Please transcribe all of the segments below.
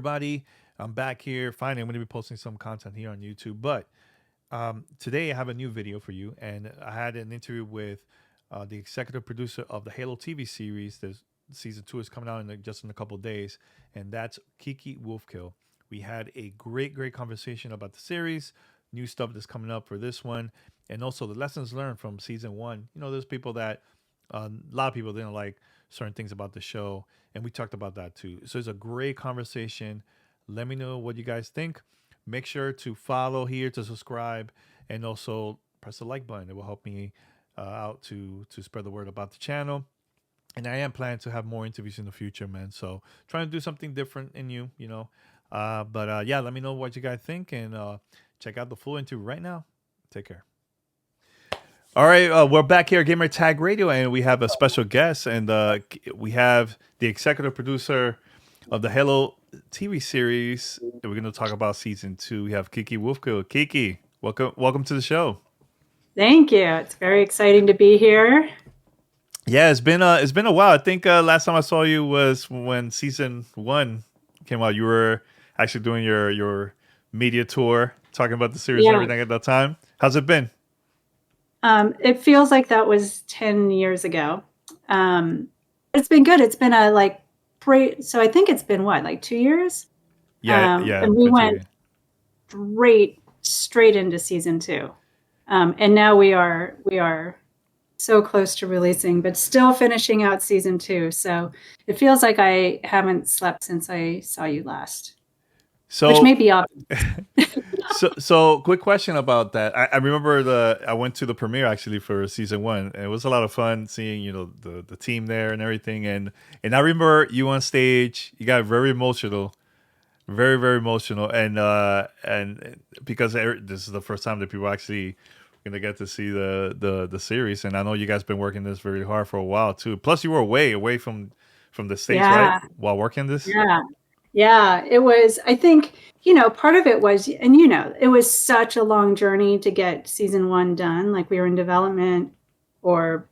everybody? I'm back here. Finally, I'm going to be posting some content here on YouTube. But today, I have a new video for you. And I had an interview with the executive producer of the Halo TV series. There's season 2 is coming out just in a couple of days. And that's Kiki Wolfkill. We had a great conversation about the series, new stuff that's coming up for this one, and also the lessons learned from season 1. There's people that a lot of people didn't like certain things about the show, and we talked about that too. So it's a great conversation. Let me know what you guys think. Make sure to follow here, to subscribe, and also press the like button. It will help me out to spread the word about the channel. And I am planning to have more interviews in the future, man. So trying to do something different in but yeah, let me know what you guys think, and check out the full interview right now. Take care. All right, we're back here at Gamer Tag Radio, and we have a special guest, and we have the executive producer of the Halo TV series. And we're going to talk about season 2. We have Kiki Wolfkill. Kiki, welcome to the show. Thank you. It's very exciting to be here. Yeah, it's been a while. I think last time I saw you was when season 1 came out. You were actually doing your media tour, talking about the series and everything at that time. How's it been? It feels like that was 10 years ago. It's been good. It's been so I think it's been what, 2 years? Yeah. And we went straight into season 2. And now we are so close to releasing, but still finishing out season 2. So it feels like I haven't slept since I saw you last. Which may be obvious. So quick question about that. I remember I went to the premiere actually for season 1, and it was a lot of fun seeing the team there and everything. And I remember you on stage. You got very emotional, very emotional, and because this is the first time that people actually gonna get to see the series, and I know you guys been working this very hard for a while too. Plus, you were way away from the States, right? While working this. Yeah, it was, I think, part of it was, and it was such a long journey to get season 1 done. Like, we were in development or,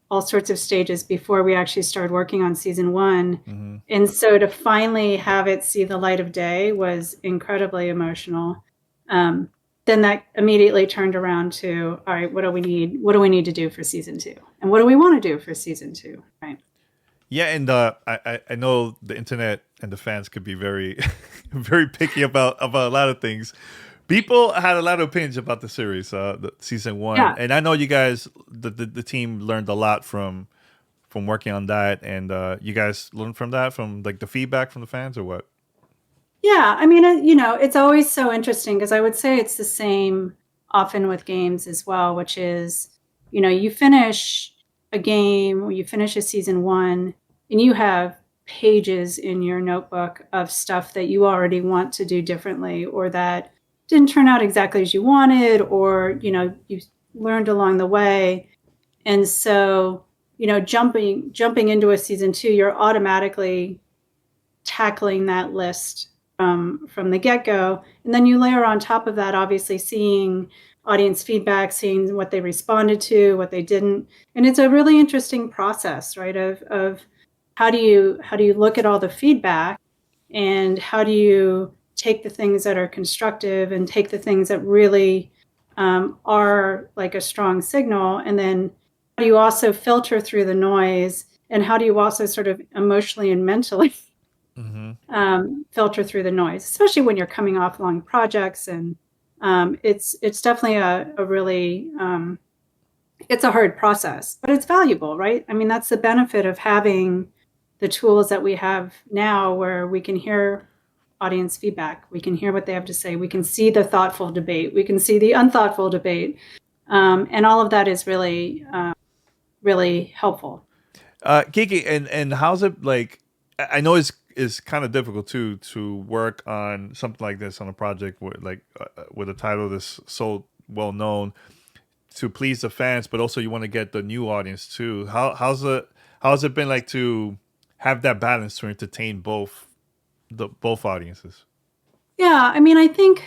all sorts of stages before we actually started working on season 1. Mm-hmm. And so to finally have it see the light of day was incredibly emotional. Then that immediately turned around to, all right, what do we need? What do we need to do for season 2? And what do we want to do for season 2? Right. Yeah, and I know the internet and the fans could be very, very picky about a lot of things. People had a lot of opinions about the series, the season 1, and I know you guys, the team learned a lot from working on that, and you guys learned from that, from like the feedback from the fans, or what? Yeah, I mean, it's always so interesting because I would say it's the same often with games as well, which is, you finish a game or you finish a season 1 and you have pages in your notebook of stuff that you already want to do differently, or that didn't turn out exactly as you wanted, or, you learned along the way. And so, jumping into a season 2, you're automatically tackling that list from the get-go. And then you layer on top of that, obviously, seeing audience feedback, seeing what they responded to, what they didn't. And it's a really interesting process, right? Of how do you look at all the feedback, and how do you take the things that are constructive and take the things that really are like a strong signal, and then how do you also filter through the noise, and how do you also sort of emotionally and mentally filter through the noise, especially when you're coming off long projects. And it's definitely a really it's a hard process, but it's valuable, right? I mean, that's the benefit of having the tools that we have now, where we can hear audience feedback, we can hear what they have to say, we can see the thoughtful debate, we can see the unthoughtful debate, and all of that is really really helpful. Kiki, and how's it like? I know it's kind of difficult to work on something like this on a project with a title that's so well known, to please the fans, but also you want to get the new audience too. How's it been like to have that balance to entertain both audiences? Yeah, I mean, I think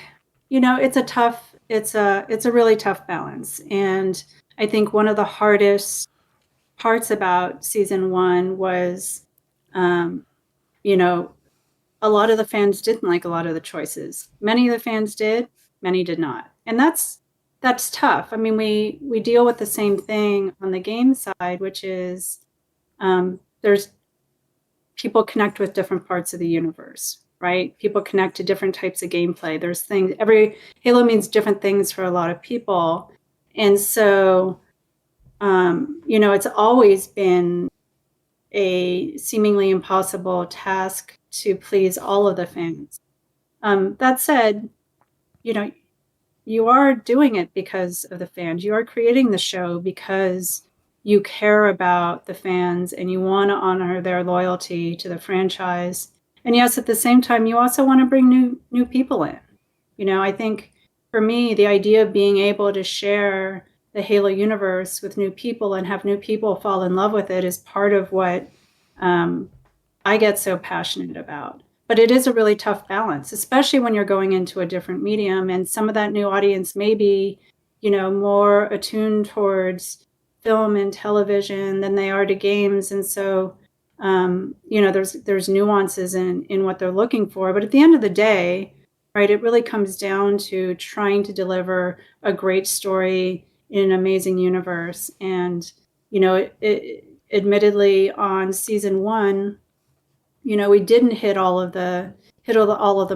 it's a really tough balance, and I think one of the hardest parts about season 1 was, a a lot of the fans didn't like a lot of the choices. Many of the fans did, many did not. And that's tough. I mean, we deal with the same thing on the game side, which is there's people connect with different parts of the universe, right? People connect to different types of gameplay. There's things, every Halo means different things for a lot of people. And so, it's always been a seemingly impossible task to please all of the fans. That said, you know, you are doing it because of the fans. You are creating the show because you care about the fans and you want to honor their loyalty to the franchise. And yes, at the same time, you also want to bring new people in. I think for me, the idea of being able to share the Halo universe with new people and have new people fall in love with it is part of what I get so passionate about. But it is a really tough balance, especially when you're going into a different medium and some of that new audience may be, more attuned towards film and television than they are to games. And so, there's nuances in what they're looking for. But at the end of the day, right, it really comes down to trying to deliver a great story in an amazing universe. And, admittedly on season 1, we didn't hit all of the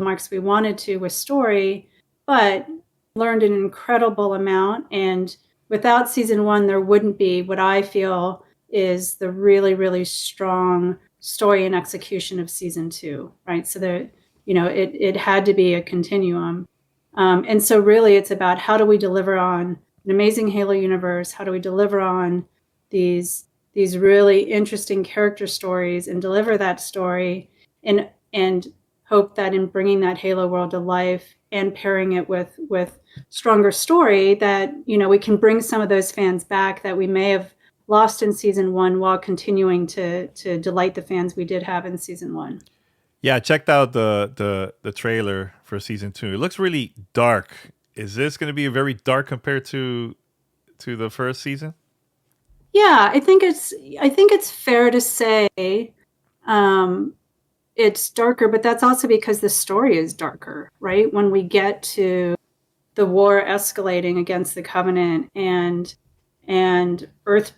marks we wanted to with story, but learned an incredible amount. And without season 1, there wouldn't be what I feel is the really, really strong story and execution of season 2, right? So that, it had to be a continuum. And so really it's about how do we deliver on an amazing Halo universe? How do we deliver on these really interesting character stories and deliver that story and hope that in bringing that Halo world to life and pairing it with stronger story that, we can bring some of those fans back that we may have lost in season 1 while continuing to delight the fans we did have in season 1. Yeah, I checked out the trailer for season 2. It looks really dark. Is this going to be very dark compared to the first season? Yeah, I think it's fair to say it's darker, but that's also because the story is darker, right? When we get to the war escalating against the Covenant and Earth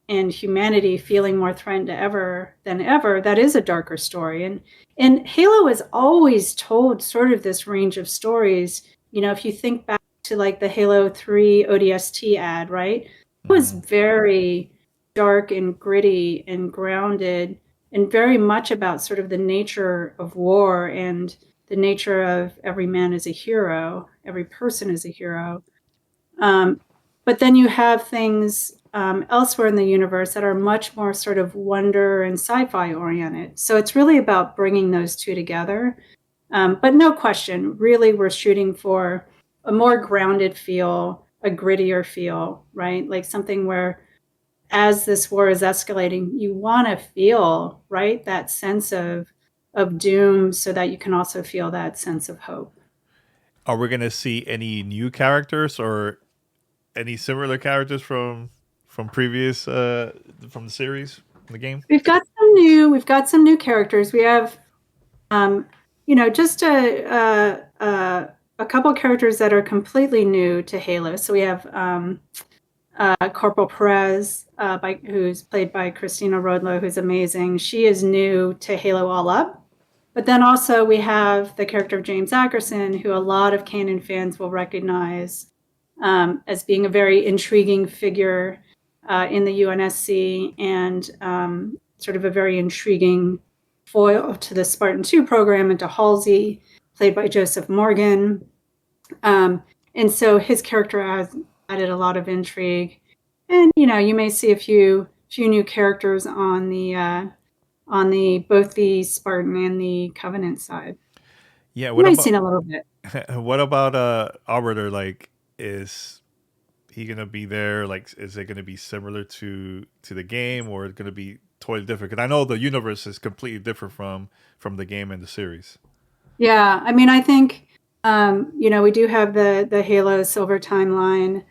and humanity feeling more threatened than ever, that is a darker story. And Halo has always told sort of this range of stories. If you think back to like the Halo 3 ODST ad, right? It was very dark and gritty and grounded and very much about sort of the nature of war and the nature of every man is a hero, every person is a hero. But then you have things elsewhere in the universe that are much more sort of wonder and sci-fi oriented. So it's really about bringing those two together. But no question, really we're shooting for a more grounded feel, a grittier feel, right? Like something where as this war is escalating, you want to feel, right, that sense of doom so that you can also feel that sense of hope. Are we going to see any new characters or any similar characters from previous from the series, the game? We've got some new characters. We have just a couple characters that are completely new to Halo. So we have Corporal Perez, who's played by Christina Rodlo, who's amazing. She is new to Halo All Up. But then also we have the character of James Ackerson, who a lot of canon fans will recognize as being a very intriguing figure in the UNSC and sort of a very intriguing foil to the Spartan 2 program and to Halsey, played by Joseph Morgan. And so his character has added a lot of intrigue. And, you may see a few new characters on the both the Spartan and the Covenant side. Yeah, You what might have about seen a little bit. what about Arbiter? Like, is he gonna be there? Like, is it gonna be similar to the game, or is it gonna be totally different? Because I know the universe is completely different from the game and the series. Yeah, I mean, I think we do have the Halo Silver timeline,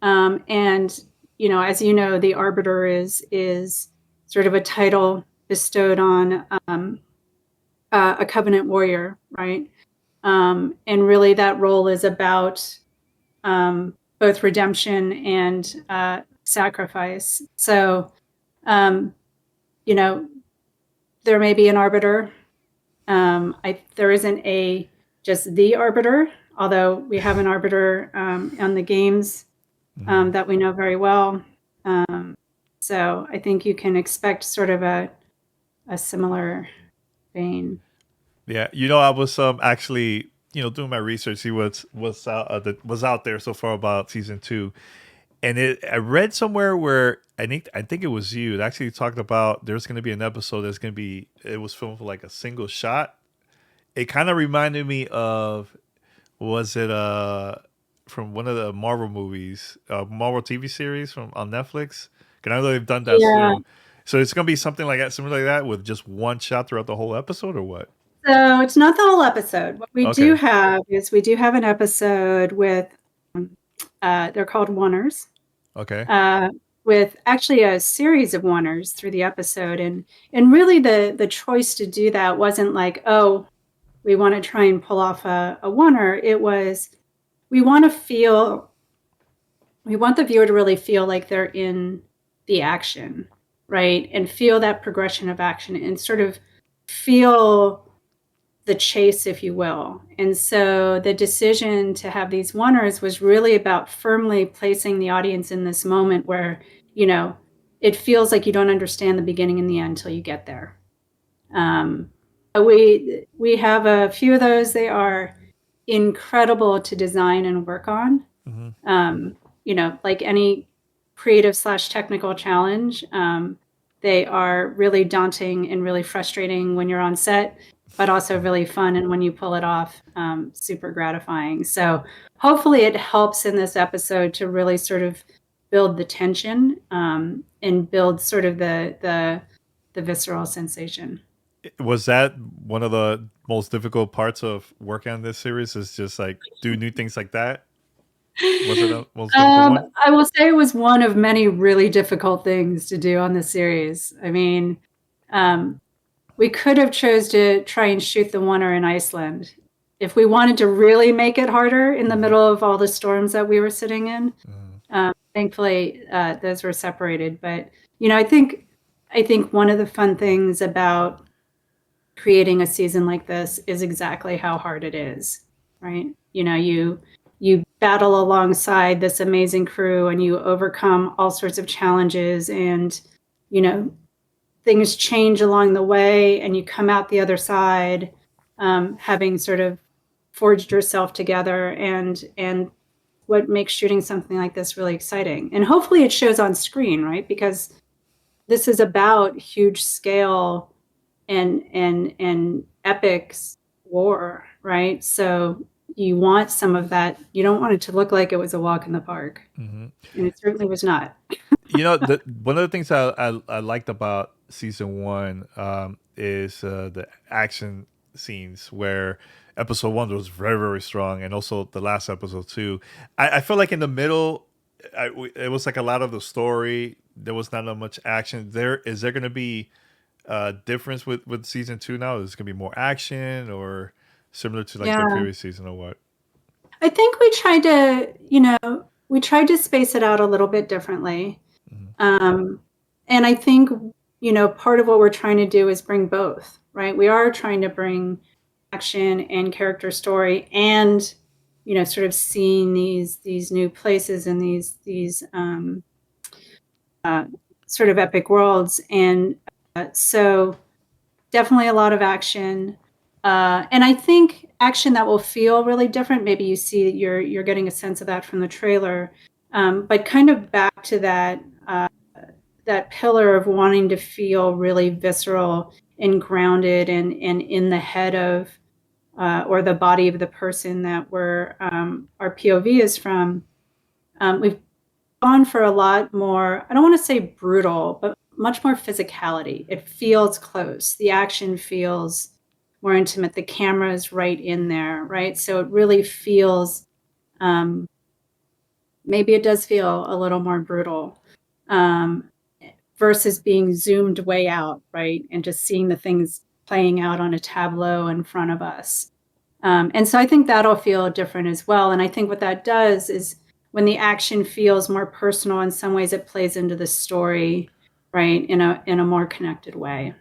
and as you know, the Arbiter is sort of a title bestowed on a Covenant warrior, right? And really, that role is about both redemption and sacrifice. So, um, you know, there may be an arbiter. There isn't a just the arbiter, although we have an arbiter on the games Mhm. that we know very well. Um, so I think you can expect sort of a similar vein. Yeah, I was actually doing my research, see what's out was out there so far about season two, and I read somewhere where I think it was you. It actually talked about there's going to be an episode that's going to be it was filmed for like a single shot. It kind of reminded me of was it from one of the Marvel movies, Marvel TV series from on Netflix. Can I know they've done that Yeah. soon? So it's gonna be something like that, similar like that, with just one shot throughout the whole episode, or what? So it's not the whole episode. What we do Okay. have is we do have an episode with, um, they're called Oneers, Okay. uh, with actually a series of Oneers through the episode. And really the choice to do that wasn't like, oh, we want to try and pull off a Oneer. It was, we want to feel, we want the viewer to really feel like they're in the action, right? And feel that progression of action and sort of feel the chase, if you will. And so the decision to have these oneers was really about firmly placing the audience in this moment where, you know, it feels like you don't understand the beginning and the end until you get there. Um, we have a few of those. They are incredible to design and work on. Hmm. Like any creative slash technical challenge, they are really daunting and really frustrating when you're on set, but also really fun. And when you pull it off, super gratifying. So hopefully it helps in this episode to really sort of build the tension and build sort of the visceral sensation. Was that one of the most difficult parts of working on this series? Is just like do new things like that? Was it the most difficult one? I will say it was one of many really difficult things to do on the series. I mean, um, we could have chose to try and shoot the oneer in Iceland if we wanted to really make it harder in the Hmm. middle of all the storms that we were sitting in. Hmm. Thankfully, those were separated. But I think one of the fun things about creating a season like this is exactly how hard it is, right? You battle alongside this amazing crew and you overcome all sorts of challenges and you know things change along the way and you come out the other side having sort of forged yourself together and what makes shooting something like this really exciting and hopefully it shows on screen, right? Because this is about huge scale and epic war, right? So you want some of that. You don't want it to look like it was a walk in the park, Hmm. and it certainly was not. One of the things I liked about season one is the action scenes where episode one was very very strong, and also the last episode too. I feel like in the middle, it was like a lot of the story. There was not that much action. There going to be difference with season two now? Is it going to be more action or similar to like the Yeah, previous season or what? I think we tried to space it out a little bit differently, Hmm. um, and I think part of what we're trying to do is bring both, right? We are trying to bring action and character story and sort of seeing these new places and these uh, sort of epic worlds and so definitely a lot of action and I think action that will feel really different. Maybe you see that you're getting a sense of that from the trailer, but kind of back to that pillar of wanting to feel really visceral and grounded and in the head of or the body of the person that our POV is from. We've gone for a lot more, I don't want to say brutal, but much more physicality. It feels close. The action feels more intimate. The camera is right in there, right? So it really feels, um, maybe it does feel a little more brutal um, versus being zoomed way out, right? And just seeing the things playing out on a tableau in front of us. And so I think that'll feel different as well. And I think what that does is when the action feels more personal, in some ways it plays into the story, right, in a more connected way.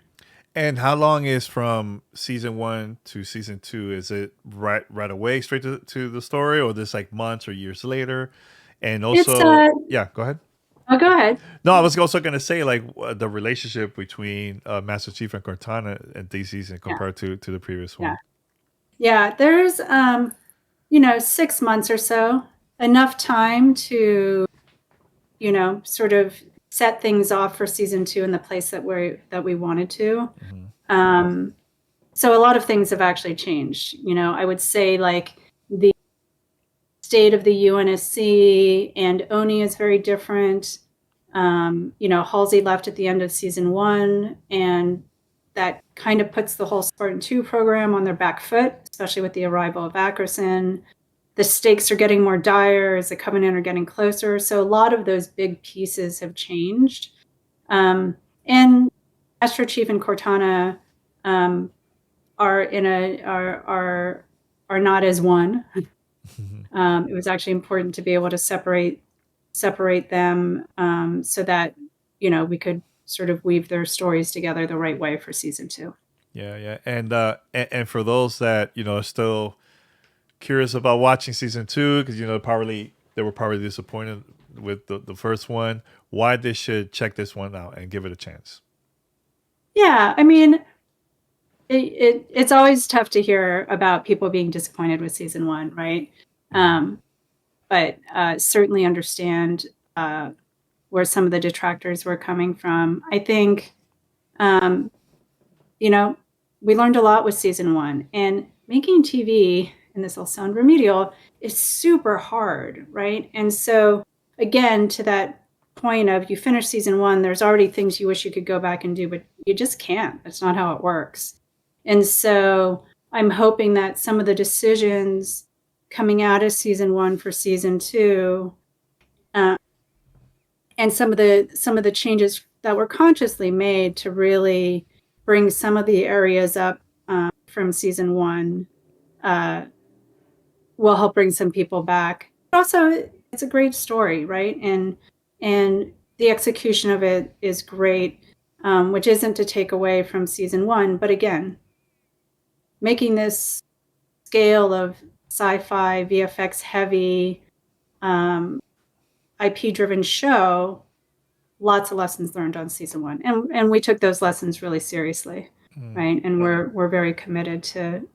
And how long is from season 1 to season 2? Is it right away straight to the story, or this like months or years later? And It's also, yeah, go ahead. oh, go ahead. No, I was also gonna say like the relationship between Master Chief and Cortana and this season Yeah, compared to the previous yeah, one. yeah. There's 6 months or so, enough time to sort of set things off for season two in the place that we wanted to. Mm-hmm. Um, so a lot of things have actually changed. I would say like the state of the UNSC and Oni is very different. Halsey left at the end of season one, and that kind of puts the whole Spartan 2 program on their back foot, especially with the arrival of Ackerson. The stakes are getting more dire as the Covenant are getting closer. So a lot of those big pieces have changed. And Master Chief and Cortana are not as one. It was actually important to be able to separate them so that we could sort of weave their stories together the right way for season two. Yeah, and for those that are still curious about watching season 2, because probably they were probably disappointed with the first one, why they should check this one out and give it a chance. Yeah, I mean, it's always tough to hear about people being disappointed with season one, right? But certainly understand where some of the detractors were coming from. I think, we learned a lot with season one, and making TV, and this will sound remedial, is super hard, right? And so, again, to that point of you finish season one, there's already things you wish you could go back and do, but you just can't. That's not how it works. And so I'm hoping that some of the decisions coming out of season one for season two, and some of the changes that were consciously made to really bring some of the areas up from season one will help bring some people back. But also, it's a great story, right? And the execution of it is great, which isn't to take away from season one, but again, making this scale of sci-fi, VFX heavy, IP driven show, lots of lessons learned on season one, and we took those lessons really seriously, right? And we're very committed to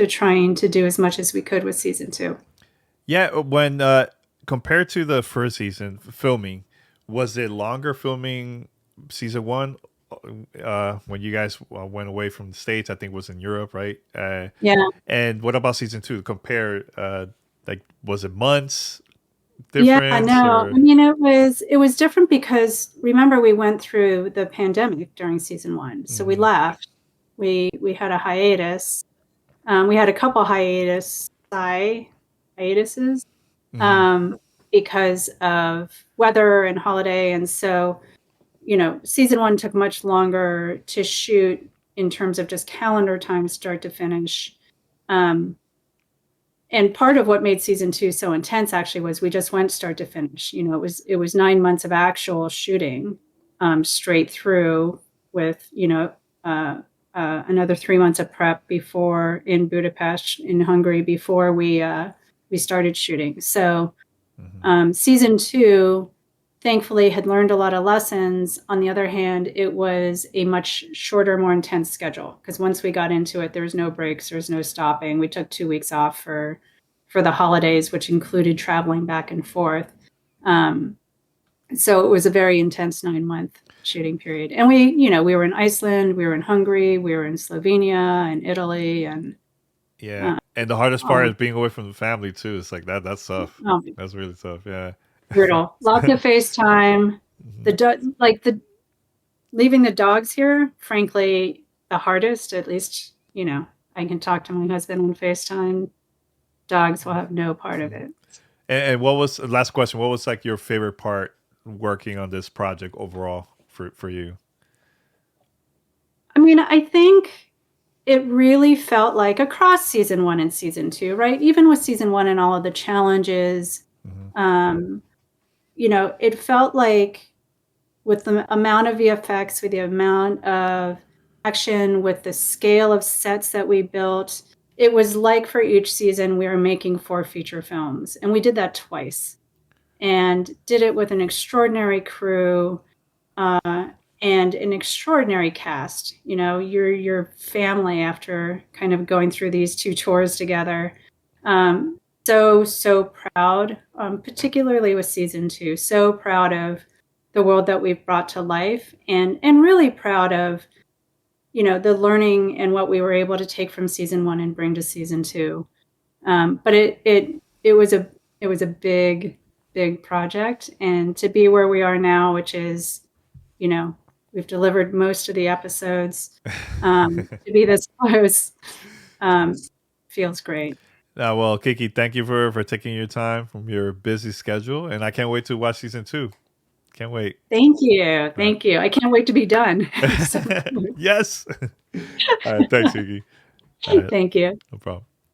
trying to do as much as we could with season two. Yeah, when compared to the first season filming, was it longer filming season one? When you guys went away from the States, I think it was in Europe, right? Yeah. And what about season two? Compare, like, was it months Yeah, difference no. or? I mean, it was different because remember we went through the pandemic during season one, so we left. We had a hiatus. We had a couple hiatuses because of weather and holiday, and so season one took much longer to shoot in terms of just calendar time, start to finish. And part of what made season two so intense actually was we just went start to finish. It was 9 months of actual shooting straight through with another 3 months of prep before in Budapest in Hungary before we started shooting. So season two thankfully had learned a lot of lessons. On the other hand, it was a much shorter, more intense schedule because once we got into it, there was no breaks, there was no stopping. We took 2 weeks off for the holidays, which included traveling back and forth. So it was a very intense 9-month shooting period. And we were in Iceland, we were in Hungary, we were in Slovenia and Italy, and and the hardest part is being away from the family too. It's like that's tough. Oh, That's really tough. Yeah. brutal. Lots of FaceTime. The leaving the dogs here, frankly, the hardest. At least I can talk to my husband on FaceTime. Dogs will have no part of it. And what was last question? What was like your favorite part working on this project overall for you? I mean, I think it really felt like across season 1 and season 2, right? Even with season 1 and all of the challenges, Hmm. um, it felt like with the amount of VFX, with the amount of action, with the scale of sets that we built, it was like for each season we were making 4 feature films, and we did that twice, and did it with an extraordinary crew, uh, and an extraordinary cast. Your family after kind of going through these 2 tours together. So proud, particularly with season 2, so proud of the world that we've brought to life, and really proud of, the learning and what we were able to take from season 1 and bring to season 2. But it was a big, big project, and to be where we are now, which is, you know, we've delivered most of the episodes, to be this close, um, feels great. Well, Kiki, thank you for taking your time from your busy schedule, and I can't wait to watch season 2. Can't wait. Thank you. All Thank you. I can't wait to be done. So right. Yes. All right. Thanks, Kiki. All right. thank you. No problem.